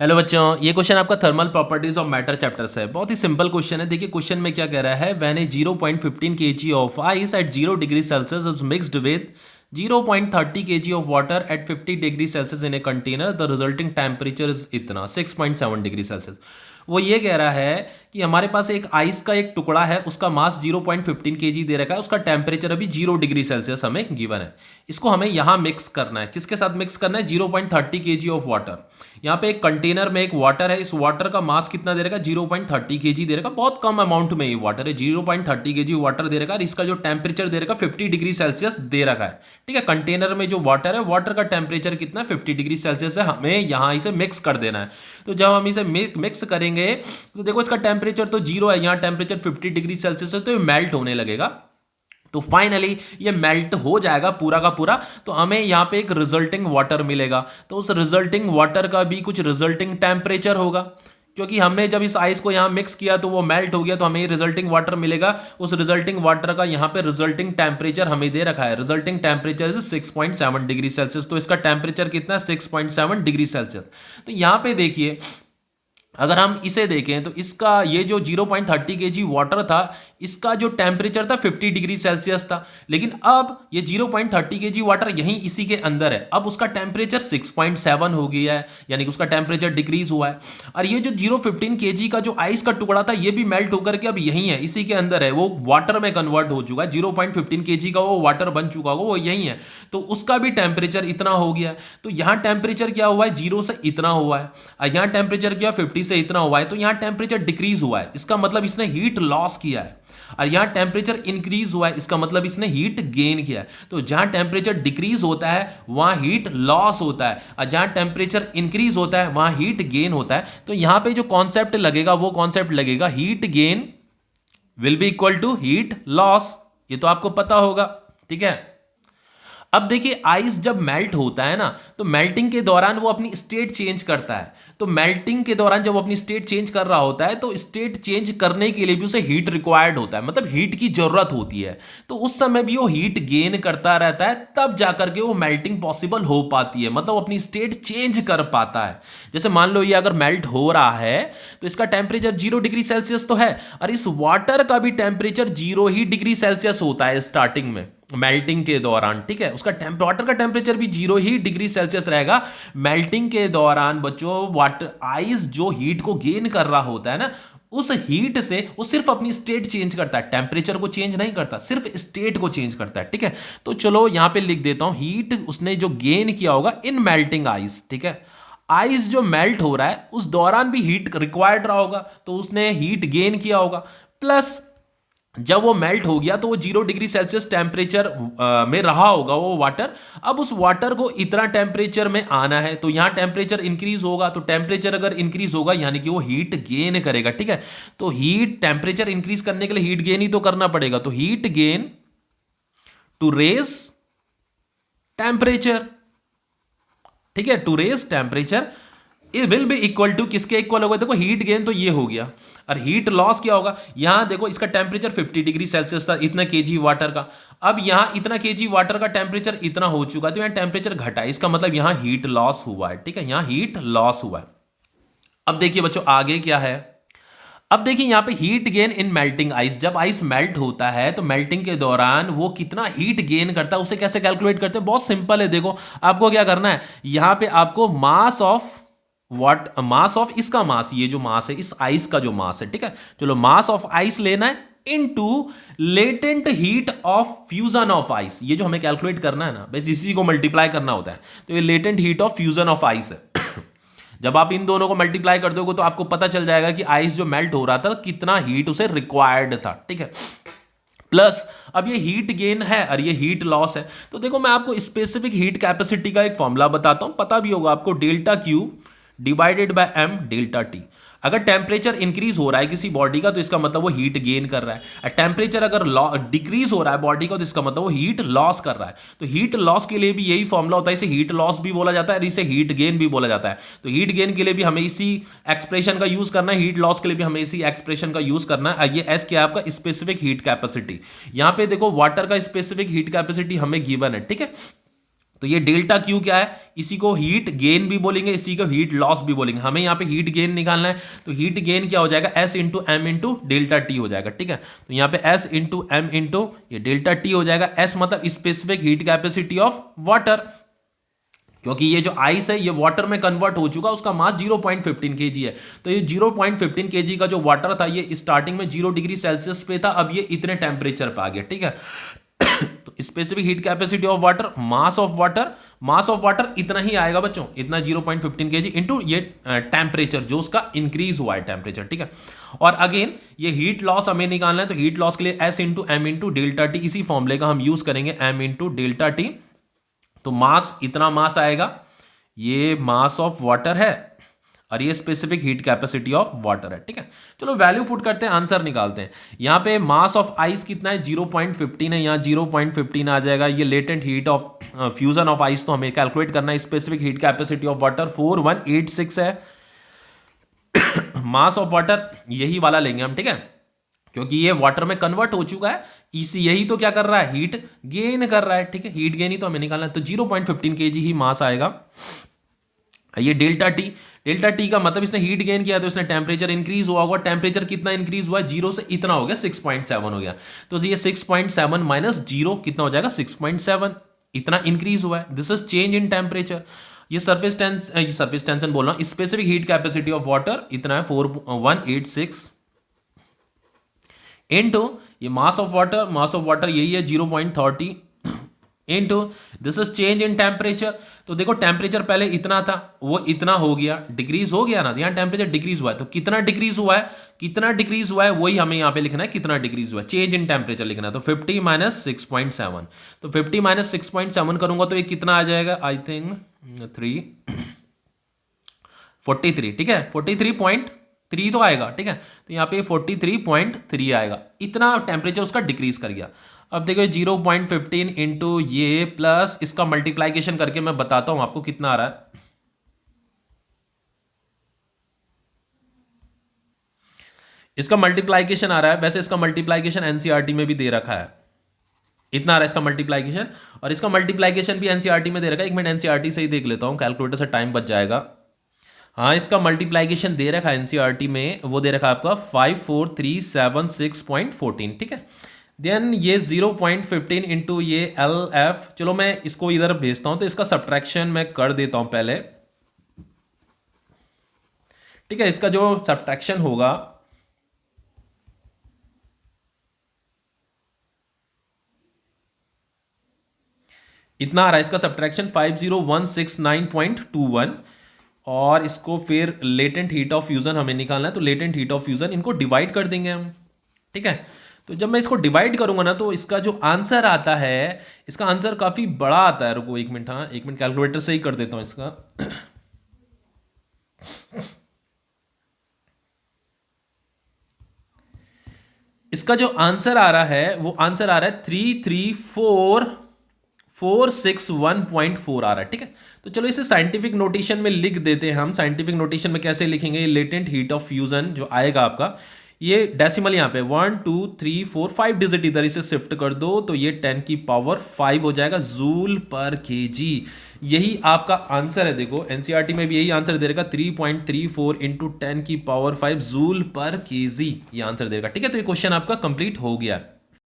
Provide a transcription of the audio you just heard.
Hello बच्चों, ये question आपका thermal properties of matter chapter से है। बहुत ही सिंपल क्वेश्चन है। देखिए क्वेश्चन में क्या कह रहा है, when A 0.15 kg of ice eight 0 degree Celsius is mixed with 0.30 kg of water at 50 degree Celsius in a container, the resulting temperature is इतना 6.7 डिग्री सेल्सियस। वो ये कह रहा है कि हमारे पास एक आइस का एक टुकड़ा है, उसका मास 0.15 kg दे रखा है, उसका टेम्परेचर अभी 0 डिग्री सेल्सियस हमें गिवन है। इसको हमें यहाँ मिक्स करना है। किसके साथ मिक्स करना है? 0.30 kg ऑफ वाटर। यहाँ पे एक कंटेनर में एक वाटर है, इस वाटर का मास कितना दे रखा है? 0.30 kg दे रखा। बहुत कम अमाउंट में ये वाटर है, 0.30 kg वाटर दे रखा है। इसका जो टेम्परेचर दे रखा 50 डिग्री सेल्सियस दे रखा है। ठीक है, कंटेनर में जो वाटर है, वाटर का टेम्परेचर कितना? 50 डिग्री सेल्सियस है। हमें यहाँ इसे मिक्स कर देना है। तो जब हम इसे मिक्स करेंगे तो देखो इसका टेम्परेचर तो 0 है, यहाँ टेम्परेचर 50 डिग्री सेल्सियस है, तो ये मेल्ट होने लगेगा। तो फाइनली ये मेल्ट हो जाएगा पूरा का पूरा। तो हमें यहाँ पे एक रिजल्टिंग वाटर मिलेगा। तो उस रिजल्टिंग वाटर का भी कुछ रिजल्टिंग टेम्परेचर होगा, क्योंकि हमने जब इस आइस को यहाँ मिक्स किया तो वो मेल्ट हो गया, तो हमें रिजल्टिंग वाटर मिलेगा। उस रिजल्टिंग वाटर का यहाँ पे रिजल्टिंग टेम्परेचर हमें दे रखा है। Resulting temperature is 6.7 degree Celsius. तो इसका टेम्परेचर कितना है? 6.7 डिग्री सेल्सियस। तो यहाँ पे देखिए, अगर हम इसे देखें तो इसका ये जो 0.30 kg वाटर था, इसका जो टेम्परेचर था 50 डिग्री सेल्सियस था। लेकिन अब ये 0.30 kg वाटर यहीं इसी के अंदर है, अब उसका टेम्परेचर 6.7 हो गया है, यानी कि उसका टेम्परेचर डिक्रीज हुआ है। और ये जो 0.15 kg का जो आइस का टुकड़ा था, ये भी मेल्ट होकर के अब यहीं है, इसी के अंदर है, वो वाटर में कन्वर्ट हो चुका है। 0.15 kg का वो वाटर बन चुका होगा, वो यहीं है, तो उसका भी टेम्परेचर इतना हो गया है। तो यहाँ टेम्परेचर क्या हुआ है? 0 से इतना हुआ है, और यहाँ टेम्परेचर क्या? 50 से इतना हुआ है। तो यहाँ टेम्परेचर डिक्रीज हुआ है, इसका मतलब इसने हीट लॉस किया है। और यहां टेम्परेचर इंक्रीज हुआ है, इसका मतलब इसने हीट गेन किया है। तो जहां टेम्परेचर डिक्रीज होता है वहां हीट लॉस होता है, और जहां टेम्परेचर इंक्रीज होता है वहां हीट गेन होता है। तो यहां पे जो कॉन्सेप्ट लगेगा वो कॉन्सेप्ट लगेगा heat gain will be equal to heat loss. ये तो आपको पता होगा, ठीक है। अब देखिए, आइस जब मेल्ट होता है ना, तो मेल्टिंग के दौरान वो अपनी स्टेट चेंज करता है। तो मेल्टिंग के दौरान जब वो अपनी स्टेट चेंज कर रहा होता है, तो स्टेट चेंज करने के लिए भी उसे हीट रिक्वायर्ड होता है, मतलब हीट की जरूरत होती है। तो उस समय भी वो हीट गेन करता रहता है, तब जाकर के वो मेल्टिंग पॉसिबल हो पाती है, मतलब वो अपनी स्टेट चेंज कर पाता है। जैसे मान लो ये अगर मेल्ट हो रहा है तो इसका टेम्परेचर 0 डिग्री सेल्सियस तो है, और इस वाटर का भी टेम्परेचर 0 ही डिग्री सेल्सियस होता है स्टार्टिंग में मेल्टिंग के दौरान, ठीक है। उसका वाटर का टेम्परेचर भी 0 ही डिग्री सेल्सियस रहेगा मेल्टिंग के दौरान। बच्चों, वाटर आइस जो हीट को गेन कर रहा होता है ना, उस हीट से वो सिर्फ अपनी स्टेट चेंज करता है, टेम्परेचर को चेंज नहीं करता, सिर्फ स्टेट को चेंज करता है, ठीक है। तो चलो यहां पे लिख देता हूं, हीट उसने जो गेन किया होगा इन मेल्टिंग आइस, ठीक है। आइस जो मेल्ट हो रहा है उस दौरान भी हीट रिक्वायर्ड रहा होगा, तो उसने हीट गेन किया होगा। प्लस जब वो मेल्ट हो गया तो वो 0 डिग्री सेल्सियस टेम्परेचर में रहा होगा वो वाटर। अब उस वाटर को इतना टेम्परेचर में आना है, तो यहां टेम्परेचर इंक्रीज होगा। तो टेम्परेचर अगर इंक्रीज होगा यानी कि वो हीट गेन करेगा, ठीक है। तो हीट टेम्परेचर इंक्रीज करने के लिए हीट गेन ही तो करना पड़ेगा। तो heat gain to raise temperature, ठीक है, to raise temperature it will be equal to, किसके इक्वल होगा? देखो हीट गेन तो ये हो गया, और हीट लॉस क्या होगा? यहां देखो इसका टेम्परेचर 50 डिग्री सेल्सियस था, इतना केजी वाटर का। अब यहां इतना केजी वाटर का टेम्परेचर इतना हो चुका है, तो यहां टेम्परेचर घटा है, इसका मतलब यहां हीट लॉस हुआ है, ठीक है, यहां हीट लॉस हुआ है। अब देखिए बच्चों आगे क्या है। अब देखिए यहां पे heat gain in melting ice, जब आइस मेल्ट होता है तो मेल्टिंग के दौरान वो कितना हीट गेन करता है, उसे कैसे कैलकुलेट करते हैं? बहुत सिंपल है। देखो आपको क्या करना है, यहां पे आपको मास ऑफ मास ऑफ इसका मास, ये जो मास है इस आइस का जो मास है, ठीक है, चलो मास ऑफ आइस लेना है into latent heat of fusion of ice. ये जो हमें कैलकुलेट करना है ना, बस इसी को मल्टीप्लाई करना होता है। तो ये latent heat of fusion of ice है। जब आप इन दोनों को मल्टीप्लाई कर दोगे तो आपको पता चल जाएगा कि आइस जो मेल्ट हो रहा था कितना हीट उसे रिक्वायर्ड था, ठीक है। प्लस अब ये हीट गेन है और ये हीट लॉस है। तो देखो मैं आपको स्पेसिफिक हीट कैपेसिटी का एक फॉर्मूला बताता हूं, पता भी होगा आपको, delta Q divided by M delta T. अगर टेम्परेचर इंक्रीज हो रहा है किसी बॉडी का तो इसका मतलब वो हीट गेन कर रहा है, टेम्परेचर अगर डिक्रीज हो रहा है बॉडी का तो इसका मतलब वो हीट लॉस कर रहा है। तो हीट लॉस के लिए भी यही फॉर्मूला होता है, इसे हीट लॉस भी बोला जाता है और इसे हीट गेन भी बोला जाता है। तो हीट गेन के लिए भी हमें इसी एक्सप्रेशन का यूज करना है, हीट लॉस के लिए भी हमें इसी एक्सप्रेशन का यूज करना है। ये एस क्या है आपका? Specific heat capacity. यहां पे देखो वाटर का स्पेसिफिक हीट कैपेसिटी हमें गिवन है, ठीक है। तो ये डेल्टा क्यू क्या है, इसी को हीट गेन भी बोलेंगे, इसी को हीट लॉस भी बोलेंगे। हमें यहाँ पे हीट गेन निकालना है, तो हीट गेन क्या हो जाएगा, S into M into delta T हो जाएगा, ठीक है। तो यहाँ पे एस इंटू एम इंटू ये डेल्टा टी हो जाएगा। एस मतलब specific heat capacity of water, क्योंकि ये जो आइस है ये वाटर में कन्वर्ट हो चुका, उसका मास 0.15 kg है। तो ये 0.15 kg का जो वाटर था ये स्टार्टिंग में 0 डिग्री सेल्सियस पे था, अब ये इतने टेम्परेचर पे आ गया, ठीक है। तो specific heat capacity of water, mass of water इतना ही आएगा बच्चों, इतना 0.15 kg इंटू ये टेम्परेचर जो उसका इंक्रीज हुआ है टेम्परेचर, ठीक है। और अगेन ये हीट लॉस हमें निकालना है, तो हीट लॉस के लिए S into M into delta T, इसी फॉर्मूले का हम यूज करेंगे, एम इंटू डेल्टा टी। तो मास, इतना मास आएगा, ये मास ऑफ वाटर है और ये specific heat capacity of water है, ठीक है। चलो वैल्यू पुट करते हैं, आंसर निकालते हैं। यहाँ पे मास ऑफ आइस कितना है, 0.15 है, यहाँ 0.15 आ जाएगा। ये latent heat of fusion of ice तो हमें कैलकुलेट करना है। Specific heat capacity of water 4186 है। मास ऑफ वाटर यही वाला लेंगे हम, ठीक है, क्योंकि ये वाटर में कन्वर्ट हो चुका है, इसी यही तो क्या कर रहा है, हीट गेन कर रहा है, ठीक है। हीट गेन ही तो हमें निकालना है, तो 0.15 kg ही मास आएगा। ये डेल्टा टी का मतलब इसने हीट गेन किया तो इसने टेम्परेचर इंक्रीज हुआ होगा। टेम्परेचर कितना इंक्रीज हुआ है, 0 से इतना हो गया 6.7 हो गया। तो ये 6.7 माइनस 0 कितना हो जाएगा, 6.7, इतना इंक्रीज हुआ है। This is change in temperature. ये सरफेस टेंशन बोल रहा हूं। Specific heat capacity of water इतना है 4186 इंटू ये मास ऑफ वाटर यही है 0.30 into this is change in temperature. तो देखो टेम्परेचर पहले इतना था, वो इतना हो गया, डिक्रीज हो गया ना, यहाँ टेम्परेचर डिक्रीज हुआ है। तो कितना डिक्रीज हुआ है वही हमें यहाँ पे लिखना है, कितना डिक्रीज हुआ है, चेंज इन टेम्परेचर लिखना है। तो 50 माइनस 6.7, तो 50 माइनस 6.7 करूंगा तो ये कितना आ जाएगा, आई थिंक 43, ठीक है, 43.3 तो आएगा, ठीक है। तो यहाँ पे 43.3 आएगा, इतना टेम्परेचर उसका डिक्रीज कर गया। अब देखो 0.15 इंटू ये प्लस इसका मल्टीप्लाइकेशन करके मैं बताता हूं आपको कितना आ रहा है। इसका मल्टीप्लाइकेशन आ रहा है, वैसे इसका मल्टीप्लाइकेशन एनसीईआरटी में भी दे रखा है, इतना आ रहा है इसका मल्टीप्लाइकेशन, और इसका मल्टीप्लाइकेशन भी एनसीईआरटी में दे रखा है। एक मिनट एनसीईआरटी से ही देख लेता हूं, कैलकुलेटर से टाइम बच जाएगा। हाँ, इसका मल्टीप्लाइकेशन दे रखा है एनसीईआरटी में, वो दे रखा है आपका 54376.14, ठीक है। देन ये 0.15 इंटू ये एल एफ, चलो मैं इसको इधर भेजता हूं, तो इसका सब्ट्रैक्शन मैं कर देता हूं पहले, ठीक है। इसका जो सब्ट्रैक्शन होगा इतना आ रहा है, इसका सब्ट्रैक्शन 50169.21, और इसको फिर लेटेंट हीट ऑफ फ्यूजन हमें निकालना है। तो लेटेंट हीट ऑफ फ्यूजन इनको डिवाइड कर देंगे हम, ठीक है। तो जब मैं इसको डिवाइड करूंगा ना, तो इसका जो आंसर आता है, इसका आंसर काफी बड़ा आता है। रुको एक मिनट, हाँ एक मिनट, कैलकुलेटर से ही कर देता हूं इसका। इसका जो आंसर आ रहा है वो आंसर आ रहा है 33461.4 आ रहा है, ठीक है। तो चलो इसे साइंटिफिक नोटेशन में लिख देते हैं हम। साइंटिफिक नोटेशन में कैसे लिखेंगे, ये लेटेंट हीट ऑफ फ्यूजन जो आएगा आपका, ये डेसिमल यहाँ पे 1 2 3 4 5 डिजिट इधर इसे शिफ्ट कर दो, तो ये 10 की पावर 5 हो जाएगा जूल पर केजी। यही आपका आंसर है। देखो एनसीईआरटी में भी यही आंसर दे रखा, 3.34 इंटू 10 की पावर 5 जूल पर केजी, ये आंसर दे रखा, ठीक है। तो ये क्वेश्चन आपका कंप्लीट हो गया।